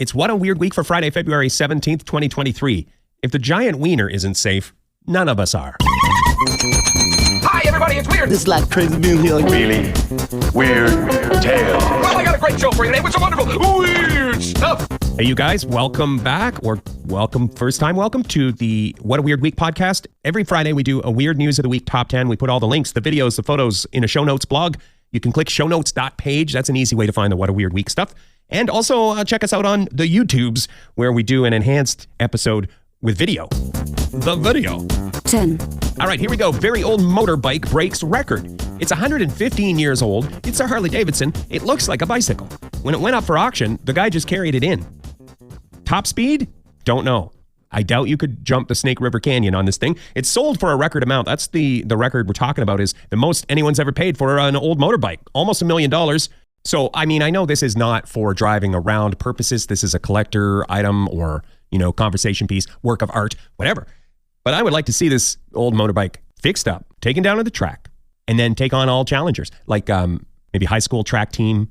It's What a Weird Week for Friday, February 17th, 2023. If the giant wiener isn't safe, none of us are. Hi, everybody, it's Weird. This is like crazy music. Really weird tale. Well, I got a great show for you today with some wonderful weird stuff. Hey, you guys, welcome back, or welcome to the What a Weird Week podcast. Every Friday, we do a Weird News of the Week top 10. We put all the links, the videos, the photos in a show notes blog. You can click shownotes.page. That's an easy way to find the What a Weird Week stuff. And also check us out on the YouTubes, where we do an enhanced episode with video. The video. 10. All right, here we go. Very old motorbike breaks record. It's 115 years old. It's a Harley Davidson. It looks like a bicycle. When it went up for auction, the guy just carried it in. Top speed? Don't know. I doubt you could jump the Snake River Canyon on this thing. It's sold for a record amount. That's the record we're talking about, is the most anyone's ever paid for an old motorbike. Almost $1 million. So, I mean, I know this is not for driving around purposes. This is a collector item or, conversation piece, work of art, whatever. But I would like to see this old motorbike fixed up, taken down to the track, and then take on all challengers, like maybe high school track team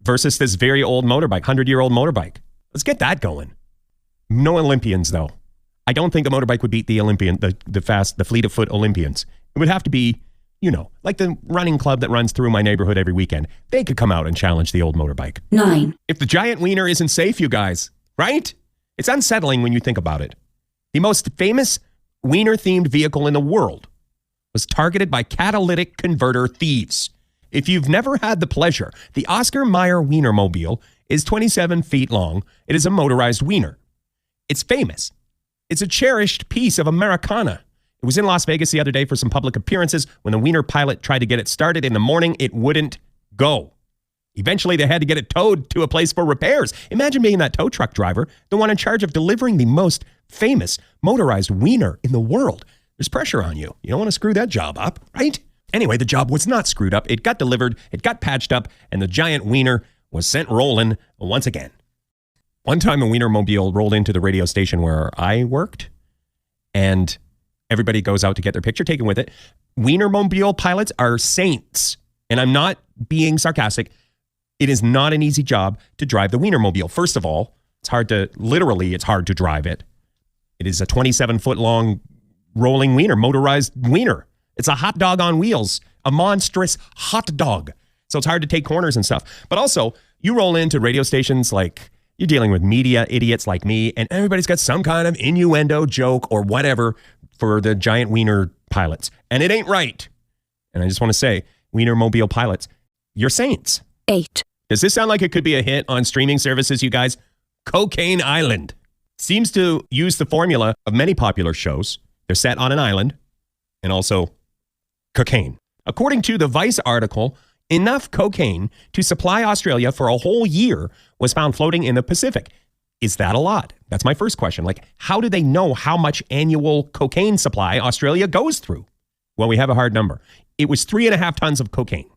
versus this very old motorbike, 100-year-old motorbike. Let's get that going. No Olympians, though. I don't think a motorbike would beat the Olympian, the fleet of foot Olympians. It would have to be, like the running club that runs through my neighborhood every weekend. They could come out and challenge the old motorbike. 9. If the giant wiener isn't safe, you guys, right? It's unsettling when you think about it. The most famous wiener-themed vehicle in the world was targeted by catalytic converter thieves. If you've never had the pleasure, the Oscar Mayer Wienermobile is 27 feet long. It is a motorized wiener. It's famous. It's a cherished piece of Americana. It was in Las Vegas the other day for some public appearances. When the wiener pilot tried to get it started in the morning, it wouldn't go. Eventually, they had to get it towed to a place for repairs. Imagine being that tow truck driver, the one in charge of delivering the most famous motorized wiener in the world. There's pressure on you. You don't want to screw that job up, right? Anyway, the job was not screwed up. It got delivered, it got patched up, and the giant wiener was sent rolling once again. One time, a Wienermobile rolled into the radio station where I worked, and everybody goes out to get their picture taken with it. Wienermobile pilots are saints, and I'm not being sarcastic. It is not an easy job to drive the Wienermobile. First of all, it's hard to drive it. It is a 27-foot long rolling wiener, motorized wiener. It's a hot dog on wheels, a monstrous hot dog. So it's hard to take corners and stuff. But also, you roll into radio stations like you're dealing with media idiots like me, and everybody's got some kind of innuendo joke or whatever for the giant wiener pilots. And it ain't right. And I just want to say, Wienermobile pilots, you're saints. 8. Does this sound like it could be a hit on streaming services, you guys? Cocaine Island seems to use the formula of many popular shows. They're set on an island and also cocaine. According to the Vice article, enough cocaine to supply Australia for a whole year was found floating in the Pacific. Is that a lot? That's my first question. Like, how do they know how much annual cocaine supply Australia goes through? Well, we have a hard number. It was 3.5 tons of cocaine.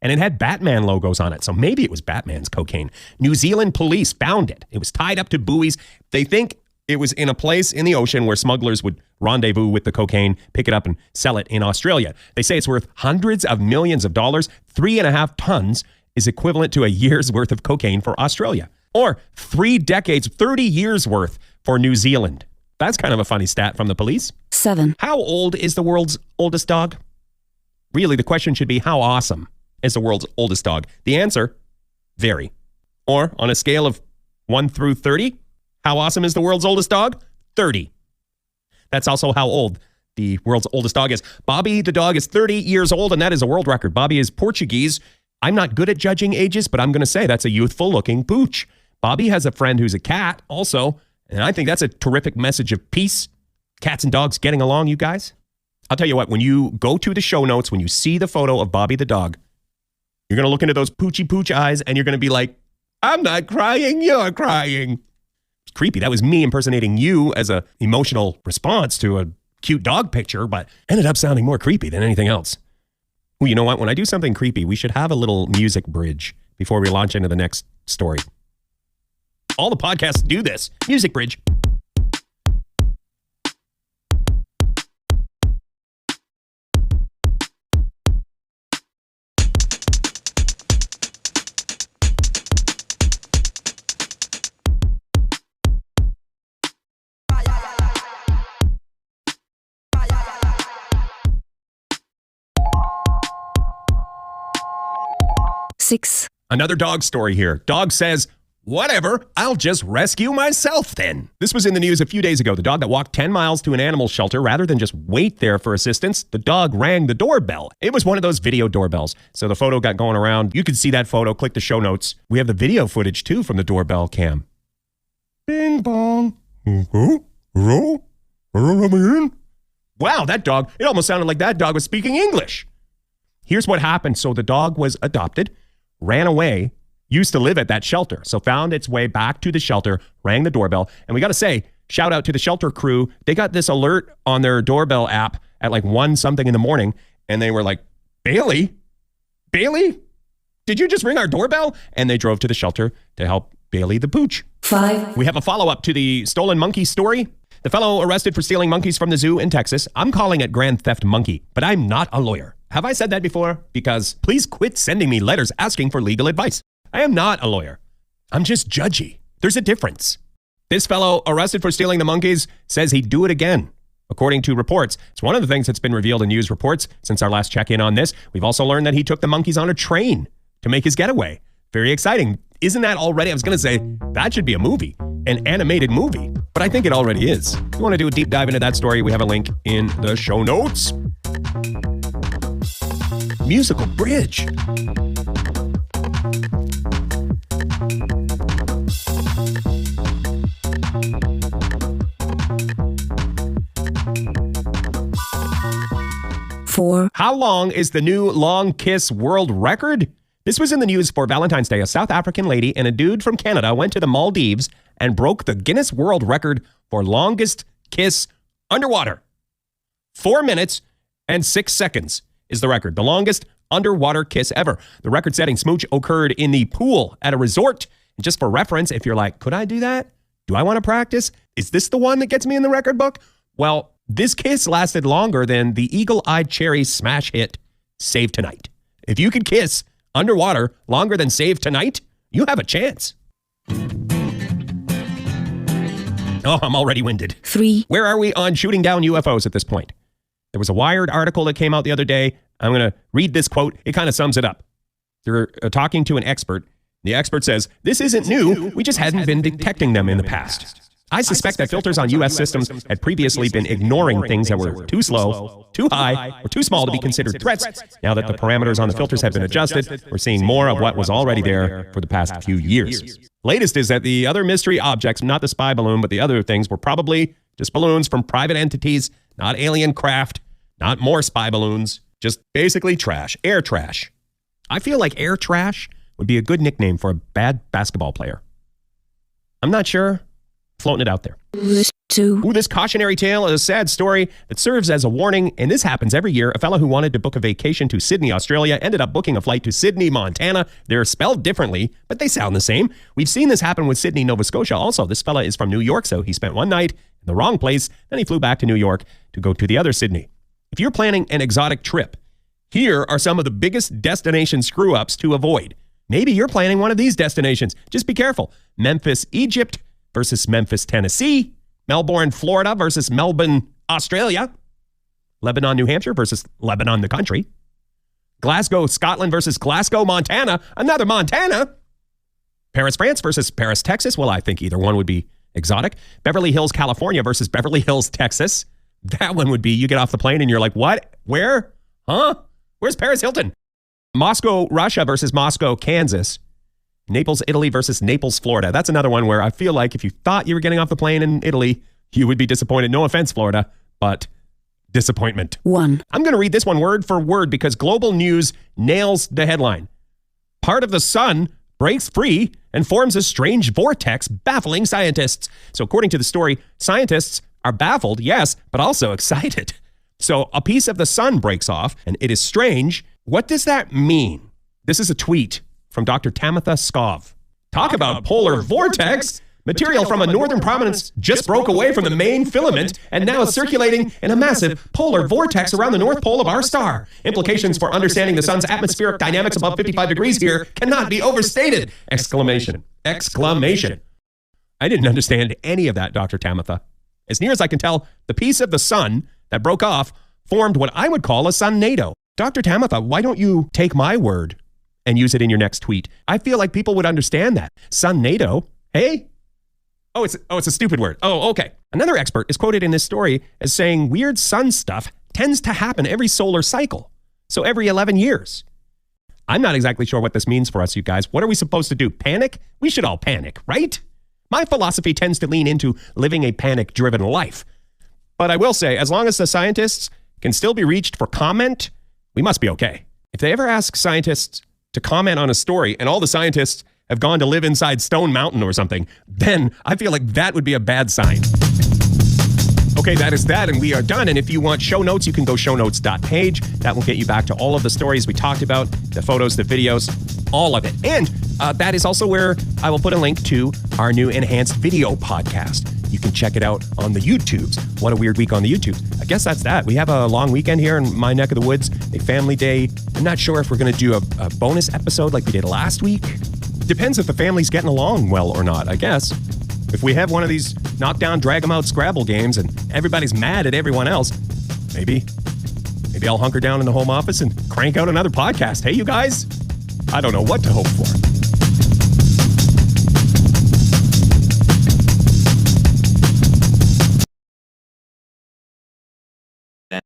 And it had Batman logos on it, so maybe it was Batman's cocaine. New Zealand police found it. It was tied up to buoys. They think it was in a place in the ocean where smugglers would rendezvous with the cocaine, pick it up, and sell it in Australia. They say it's worth hundreds of millions of dollars. 3.5 tons is equivalent to a year's worth of cocaine for Australia. Or 3 decades, 30 years worth for New Zealand. That's kind of a funny stat from the police. 7. How old is the world's oldest dog? Really, the question should be, how awesome is the world's oldest dog? The answer, very. Or on a scale of 1 through 30, how awesome is the world's oldest dog? 30. That's also how old the world's oldest dog is. Bobby the dog is 30 years old, and that is a world record. Bobby is Portuguese. I'm not good at judging ages, but I'm going to say that's a youthful-looking Pooch. Bobby has a friend who's a cat also, and I think that's a terrific message of peace. Cats and dogs getting along, you guys. I'll tell you what, when you go to the show notes, when you see the photo of Bobby the dog, you're going to look into those Poochy Pooch eyes, and you're going to be like, I'm not crying, you're crying. It's creepy. That was me impersonating you as a emotional response to a cute dog picture, but ended up sounding more creepy than anything else. Well, you know what? When I do something creepy, we should have a little music bridge before we launch into the next story. All the podcasts do this. Music bridge. 6. Another dog story here. Dog says, whatever, I'll just rescue myself then. This was in the news a few days ago. The dog that walked 10 miles to an animal shelter rather than just wait there for assistance, the dog rang the doorbell. It was one of those video doorbells. So the photo got going around. You can see that photo. Click the show notes. We have the video footage too from the doorbell cam. Bing bong. Hello? Wow, that dog, it almost sounded like that dog was speaking English. Here's what happened. So the dog was adopted, ran away, used to live at that shelter, so found its way back to the shelter, rang the doorbell. And we got to say, shout out to the shelter crew. They got this alert on their doorbell app at like 1 something in the morning. And they were like, Bailey, did you just ring our doorbell? And they drove to the shelter to help Bailey the Pooch. 5. We have a follow-up to the stolen monkey story. The fellow arrested for stealing monkeys from the zoo in Texas. I'm calling it grand theft monkey, but I'm not a lawyer. Have I said that before? Because please quit sending me letters asking for legal advice. I am not a lawyer. I'm just judgy. There's a difference. This fellow arrested for stealing the monkeys says he'd do it again. According to reports, it's one of the things that's been revealed in news reports since our last check-in on this. We've also learned that he took the monkeys on a train to make his getaway. Very exciting. Isn't that already? I was going to say, that should be a movie, an animated movie. But I think it already is. If you want to do a deep dive into that story, we have a link in the show notes. Musical bridge. Four. How long is the new long kiss world record? This was in the news for Valentine's Day. A South African lady and a dude from Canada went to the Maldives and broke the Guinness World Record for longest kiss underwater. 4 minutes and 6 seconds is the record. The longest underwater kiss ever. The record-setting smooch occurred in the pool at a resort. And just for reference, if you're like, could I do that? Do I want to practice? Is this the one that gets me in the record book? Well, this kiss lasted longer than the Eagle-Eyed Cherry smash hit, Save Tonight. If you could kiss underwater longer than Save Tonight, you have a chance. Oh, I'm already winded. 3. Where are we on shooting down UFOs at this point? There was a Wired article that came out the other day. I'm going to read this quote. It kind of sums it up. They're talking to an expert. The expert says, this isn't new. We just hadn't been detecting them in the past. I suspect that filters on U.S. systems had previously been ignoring things that were too slow, too high, or too small to be considered threats. Now that the parameters on the filters have been adjusted, we're seeing more of what was already there for the past few years. Latest is that the other mystery objects, not the spy balloon, but the other things, were probably just balloons from private entities, not alien craft, not more spy balloons, just basically trash, air trash. I feel like air trash would be a good nickname for a bad basketball player. I'm not sure. Floating it out there. 2. Ooh, this cautionary tale is a sad story that serves as a warning, and this happens every year. A fellow who wanted to book a vacation to Sydney, Australia, ended up booking a flight to Sydney, Montana. They're spelled differently, but they sound the same. We've seen this happen with Sydney, Nova Scotia. Also, this fella is from New York, so he spent one night in the wrong place, then he flew back to New York to go to the other Sydney. If you're planning an exotic trip, here are some of the biggest destination screw-ups to avoid. Maybe you're planning one of these destinations. Just be careful. Memphis, Egypt versus Memphis, Tennessee. Melbourne, Florida versus Melbourne, Australia. Lebanon, New Hampshire versus Lebanon, the country. Glasgow, Scotland versus Glasgow, Montana. Another Montana. Paris, France versus Paris, Texas. Well, I think either one would be exotic. Beverly Hills, California versus Beverly Hills, Texas. That one would be you get off the plane and you're like, what? Where? Huh? Where's Paris Hilton? Moscow, Russia versus Moscow, Kansas. Naples, Italy versus Naples, Florida. That's another one where I feel like if you thought you were getting off the plane in Italy, you would be disappointed. No offense, Florida, but disappointment. 1. I'm going to read this one word for word because Global News nails the headline. Part of the sun breaks free and forms a strange vortex, baffling scientists. So according to the story, scientists are baffled, yes, but also excited. So a piece of the sun breaks off and it is strange. What does that mean? This is a tweet from Dr. Tamitha Skov. Talk about polar vortex. Material from a northern prominence just broke away from the main filament and now is circulating in a massive polar vortex around the north pole of our star. Implications for understanding the sun's atmospheric dynamics above 55 degrees here cannot be overstated! Exclamation. Exclamation. I didn't understand any of that, Dr. Tamitha. As near as I can tell, the piece of the sun that broke off formed what I would call a sunnado. Dr. Tamitha, why don't you take my word and use it in your next tweet. I feel like people would understand that. Sun NATO, hey? Oh, it's a stupid word. Oh, okay. Another expert is quoted in this story as saying weird sun stuff tends to happen every solar cycle. So every 11 years. I'm not exactly sure what this means for us, you guys. What are we supposed to do? Panic? We should all panic, right? My philosophy tends to lean into living a panic-driven life. But I will say, as long as the scientists can still be reached for comment, we must be okay. If they ever ask scientists to comment on a story and all the scientists have gone to live inside Stone Mountain or something, then I feel like that would be a bad sign. Okay, that is that, and we are done. And if you want show notes, you can go shownotes.page. That will get you back to all of the stories we talked about, the photos, the videos, all of it. And that is also where I will put a link to our new enhanced video podcast. You can check it out on the YouTubes. What a weird week on the YouTubes. I guess that's that. We have a long weekend here in my neck of the woods, a family day. I'm not sure if we're going to do a bonus episode like we did last week. Depends if the family's getting along well or not, I guess. If we have one of these knockdown, drag 'em out Scrabble games and everybody's mad at everyone else, maybe I'll hunker down in the home office and crank out another podcast. Hey, you guys, I don't know what to hope for.